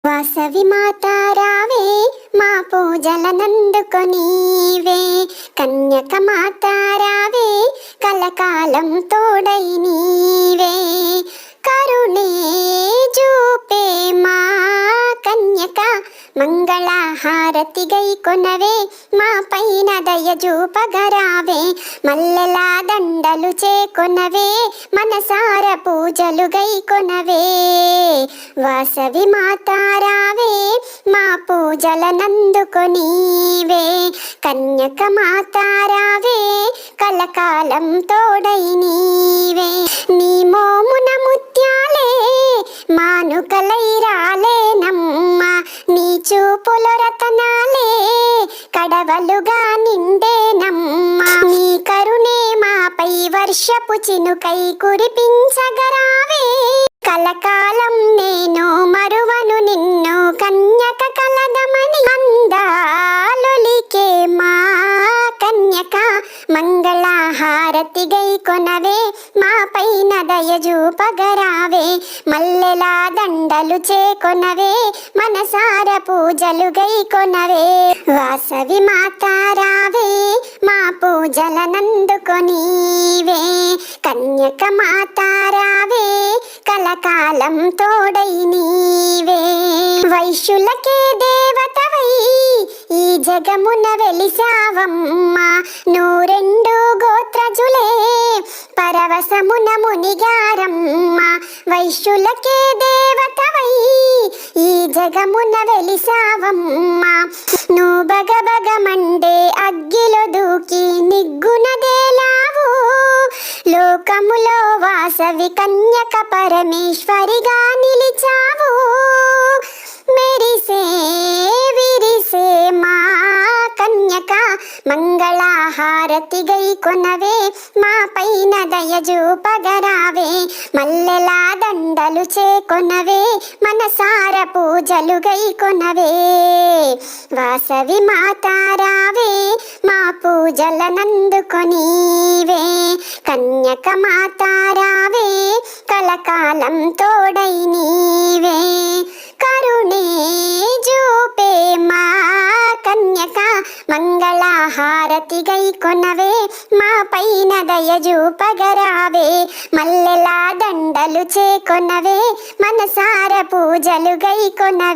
వాసవి మాతా రావే మా పూజలనందుకొనీవే, కన్యక మాతా రావే కలకాలం తోడై నీవే, కరుణే చూపే మా కన్యక మంగళహారతి గై కొనవే, మా పైన దయ చూపగరావే, మల్లెలా దండలు చేకొనవే, మనసార పూజలు గై కొనవే. వాసవి మాతా రావే మా పూజలనందుకొనీవే, కన్యక మాతా రావే కలకాలం తోడై నీవే, నీ మోమున ముత్యాలే మానుకలై రాలేనమ్మ, నీ చూపుల రతనాలే కడవలుగా నిండేనమ్మ, నీ కరుణే మాపై వర్షపు చినుకై కురిపించగరావే, కలకాలం నేను మరువను నిన్ను కన్యక కలదమని, అందాలొలికే మా కన్యక మంగళహారతి గై కొనవే, మా పైన దయ చూపగరావే, మల్లెలా దండలు చేకొనవే, మనసార పూజలు గై కొనవే. వాసవి మాతా రావే మా పూజలనందుకొనీవే, కన్యక మాతా రావే కలకాలం తోడై నీవే, వైశ్యులకే దేవతవై ఈ జగమున వెలిసావమ్మ, నూరెండు గోత్రజులే పరవశమున మునిగారమ్మ, వైశ్యులకే దేవతవై ఈ జగమున వెలిసావమ్మ, నువ్వు బగబగమండే అగ్గిలో దూకి నిగ్గునదేలావు, లోకములో వాసవి కన్యక పరమేశ్వరిగా నిలిచావు, మెరిసే విరిసే మా కన్యక మంగళహారతి గై కొనవే, మా పైన దయ చూపగరావే, మల్లెలా దండలు చేకొనవే, మనసార పూజలు గై కొనవే. వాసవి మాతా రావే మా పూజలనందుకొనీవే, కన్యక మాతా రావే కలకాలం తోడై నీవే, కరుణే చూపే మా కన్యక మంగళహారతి గై కొనవే, మా పైన దయ చూపగరావే, మల్లెలా దండలు చేకొనవే, మనసార పూజలు గై కొనవే.